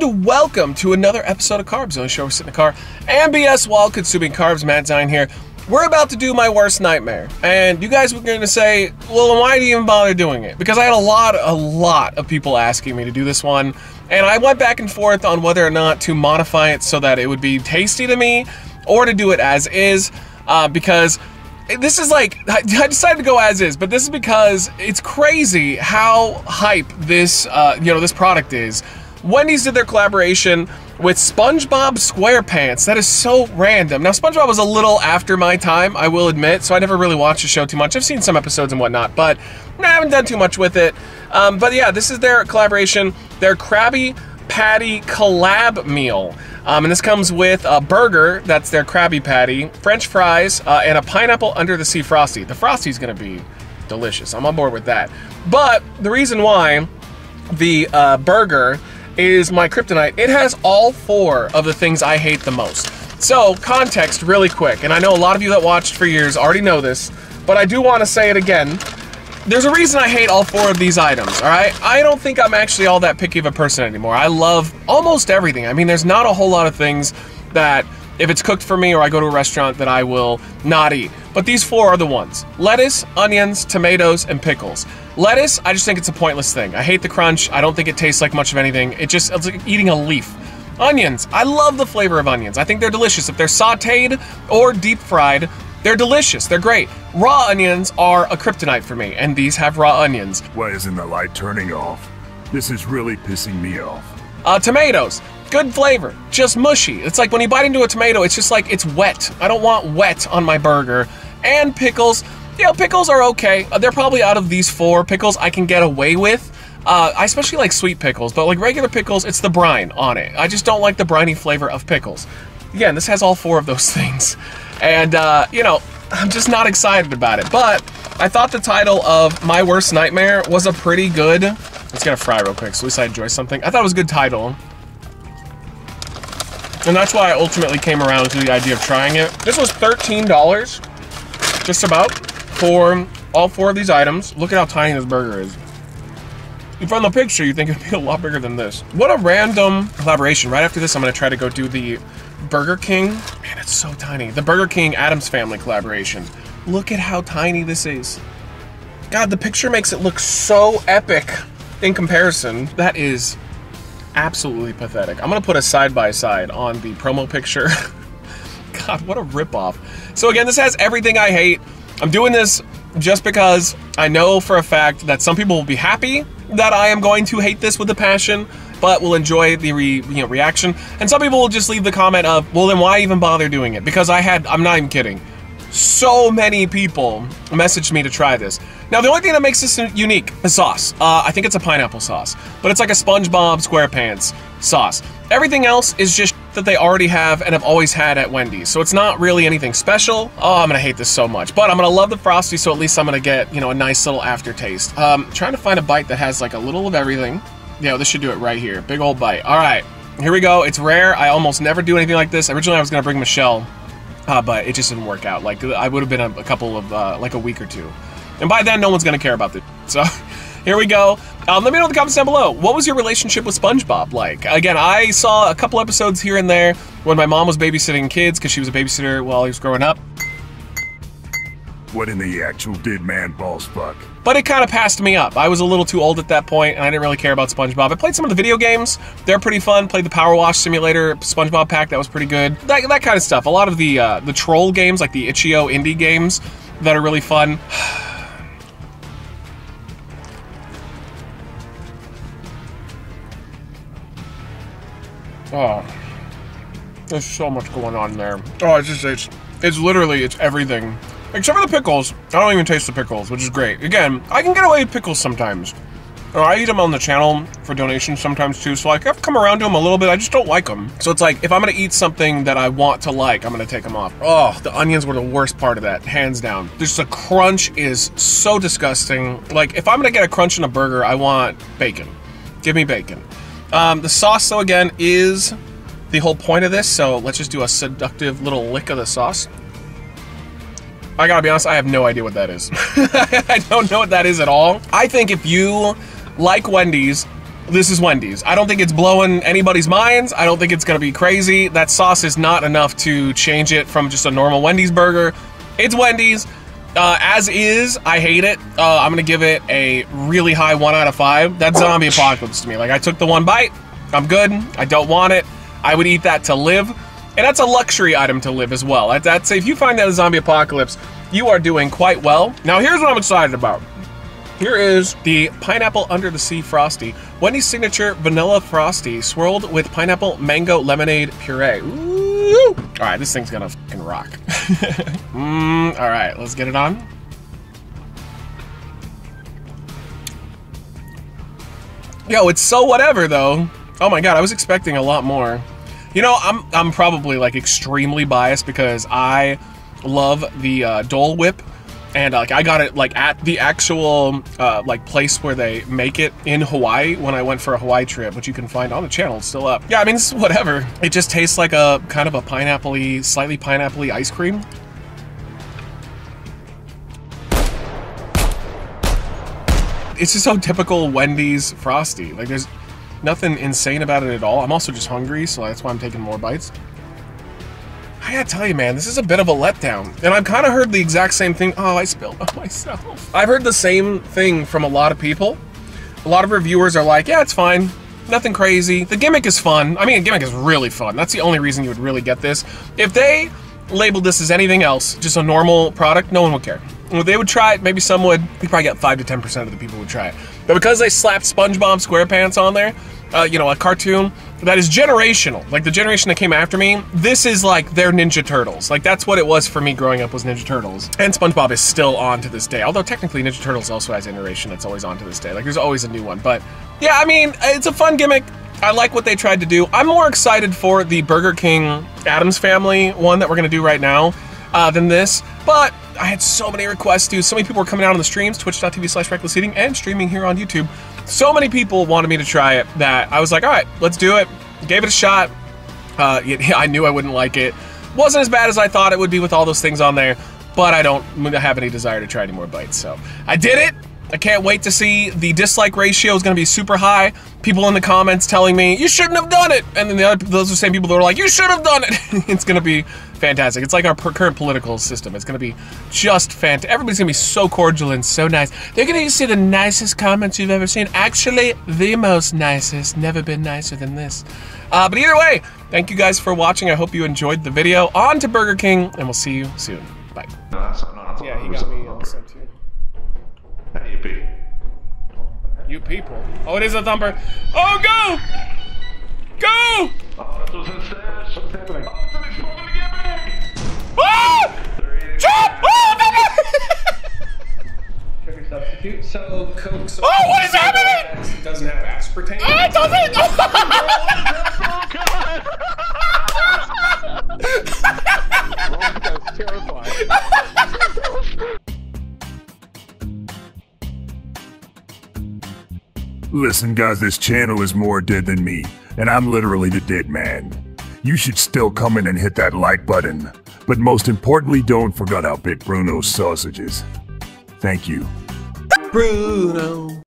And welcome to another episode of Carbs, the only show we sit in the car and BS while consuming carbs. Matt Zine here. We're about to do my worst nightmare. And you guys were going to say, well, why do you even bother doing it? Because I had a lot of people asking me to do this one. And I went back and forth on whether or not to modify it so that it would be tasty to me or to do it as is. Because this is like, I decided to go as is, but this is because it's crazy how hype this, this product is. Wendy's did their collaboration with SpongeBob SquarePants. That is so random. Now, SpongeBob was a little after my time, I will admit, so I never really watched the show too much. I've seen some episodes and whatnot, but I haven't done too much with it. But yeah, this is their collaboration, their Krabby Patty collab meal. And this comes with a burger, that's their Krabby Patty, French fries, and a pineapple under the sea Frosty. The Frosty's gonna be delicious. I'm on board with that. But the reason why the burger is my kryptonite, it has all four of the things I hate the most. So, context really quick, and I know a lot of you that watched for years already know this, but I do want to say it again. There's a reason I hate all four of these items, alright? I don't think I'm actually all that picky of a person anymore. I love almost everything. I mean, there's not a whole lot of things that, if it's cooked for me or I go to a restaurant, that I will not eat. But these four are the ones. Lettuce, onions, tomatoes, and pickles. Lettuce, I just think it's a pointless thing. I hate the crunch. I don't think it tastes like much of anything. It's like eating a leaf. Onions, I love the flavor of onions. I think they're delicious. If they're sauteed or deep fried, they're delicious. They're great. Raw onions are a kryptonite for me, and these have raw onions. Why isn't the light turning off? This is really pissing me off. Tomatoes. Good flavor, just mushy. It's like when you bite into a tomato, it's just like it's wet. I don't want wet on my burger. And pickles, pickles are okay. They're probably out of these four pickles I can get away with. I especially like sweet pickles, but like regular pickles, it's the brine on it. I just don't like the briny flavor of pickles. Again, this has all four of those things. And, I'm just not excited about it. But I thought the title of My Worst Nightmare was a pretty good... Let's get a fry real quick, so at least I enjoy something. I thought it was a good title. And that's why I ultimately came around to the idea of trying it. This was $13, just about, for all four of these items. Look at how tiny this burger is. From the picture, you think it'd be a lot bigger than this. What a random collaboration. Right after this, I'm gonna try to go do the Burger King. Man, it's so tiny. The Burger King Addams Family collaboration. Look at how tiny this is. God, the picture makes it look so epic in comparison. That is absolutely pathetic. I'm gonna put a side-by-side on the promo picture. God, what a ripoff. So again, this has everything I hate. I'm doing this just because I know for a fact that some people will be happy that I am going to hate this with a passion, but will enjoy the reaction. And some people will just leave the comment of, well, then why even bother doing it? Because I'm not even kidding, so many people messaged me to try this. Now, the only thing that makes this unique is sauce. I think it's a pineapple sauce, but it's like a SpongeBob SquarePants sauce. Everything else is just that they already have and have always had at Wendy's. So it's not really anything special. Oh, I'm gonna hate this so much, but I'm gonna love the Frosty, so at least I'm gonna get, a nice little aftertaste. Trying to find a bite that has like a little of everything. Yeah, this should do it right here. Big old bite. All right, here we go. It's rare. I almost never do anything like this. Originally, I was gonna bring Michelle, but it just didn't work out. Like, I would have been a couple of, like a week or two. And by then, no one's gonna care about this. So, here we go. Let me know in the comments down below. What was your relationship with SpongeBob like? Again, I saw a couple episodes here and there when my mom was babysitting kids, because she was a babysitter while he was growing up. What in the actual did man balls fuck? But it kind of passed me up. I was a little too old at that point, and I didn't really care about SpongeBob. I played some of the video games. They're pretty fun. Played the Power Wash Simulator SpongeBob pack. That was pretty good. That kind of stuff. A lot of the troll games, like the Itch.io indie games, that are really fun. Oh, there's so much going on there. Oh, it's literally, it's everything. Except for the pickles. I don't even taste the pickles, which is great. Again, I can get away with pickles sometimes. I eat them on the channel for donations sometimes too, so like I've come around to them a little bit. I just don't like them. So it's like, if I'm gonna eat something that I want to like, I'm gonna take them off. Oh, the onions were the worst part of that, hands down. Just the crunch is so disgusting. Like, if I'm gonna get a crunch in a burger, I want bacon. Give me bacon. The sauce, though, again, is the whole point of this, so let's just do a seductive little lick of the sauce. I gotta be honest, I have no idea what that is. I don't know what that is at all. I think if you like Wendy's this is Wendy's. I don't think it's blowing anybody's minds. I don't think it's gonna be crazy. That sauce is not enough to change it from just a normal Wendy's burger. It's Wendy's. As is, I hate it. I'm gonna give it a really high 1 out of 5. That's zombie apocalypse to me. Like, I took the one bite, I'm good, I don't want it. I would eat that to live, and that's a luxury item to live as well. I'd say if you find that a zombie apocalypse, you are doing quite well. Now here's what I'm excited about. Here is the Pineapple Under the Sea Frosty. Wendy's signature vanilla frosty swirled with pineapple mango lemonade puree. Ooh. All right, this thing's gonna fucking rock. All right, let's get it on. Yo, it's so whatever though. Oh my God, I was expecting a lot more. You know, I'm probably like extremely biased because I love the Dole Whip. And like I got it like at the actual like place where they make it in Hawaii when I went for a Hawaii trip, which you can find on the channel. It's still up. Yeah, I mean, it's whatever. It just tastes like a kind of a pineapple-y, slightly pineapple-y ice cream. It's just so typical Wendy's Frosty. Like there's nothing insane about it at all. I'm also just hungry, so that's why I'm taking more bites. I gotta tell you, man, this is a bit of a letdown. And I've kind of heard the exact same thing. Oh, I spilled on myself. I've heard the same thing from a lot of people. A lot of reviewers are like, yeah, it's fine. Nothing crazy. The gimmick is fun. I mean, the gimmick is really fun. That's the only reason you would really get this. If they labeled this as anything else, just a normal product, no one would care. If they would try it, maybe some would. You probably get 5 to 10% of the people would try it. But because they slapped SpongeBob SquarePants on there, you know, a cartoon that is generational. Like the generation that came after me, this is like their Ninja Turtles. Like that's what it was for me growing up, was Ninja Turtles. And SpongeBob is still on to this day. Although technically Ninja Turtles also has an iteration that's always on to this day. Like there's always a new one. But yeah, I mean, it's a fun gimmick. I like what they tried to do. I'm more excited for the Burger King Addams Family one that we're gonna do right now than this. But I had so many requests, dude. So many people were coming out on the streams, twitch.tv/Wreckless Eating, and streaming here on YouTube. So many people wanted me to try it that I was like, all right, let's do it. Gave it a shot. I knew I wouldn't like it. Wasn't as bad as I thought it would be with all those things on there, but I don't have any desire to try any more bites. So I did it. I can't wait to see. The dislike ratio is going to be super high. People in the comments telling me, you shouldn't have done it. And then those are the same people that are like, you should have done it. It's going to be fantastic. It's like our current political system. It's going to be just fantastic. Everybody's going to be so cordial and so nice. They're going to see the nicest comments you've ever seen. Actually, the most nicest. Never been nicer than this. But either way, thank you guys for watching. I hope you enjoyed the video. On to Burger King, and we'll see you soon. Bye. No, that's not. Yeah, he got me also too. Hey, yippee. You people. Oh, it is a thumper. Oh, go! Go! Oh, that's what's upstairs. What's happening? Oh, somebody's coming to get me! Ah! Jump! Oh, no, no! Sugar substitute. So Coke. So oh, what is happening? It doesn't have aspartame. Ah, it doesn't! That's terrifying. Listen, guys, this channel is more dead than me, and I'm literally the dead man. You should still come in and hit that like button, but most importantly, don't forget how big Bruno's sausage is. Thank you. Bruno.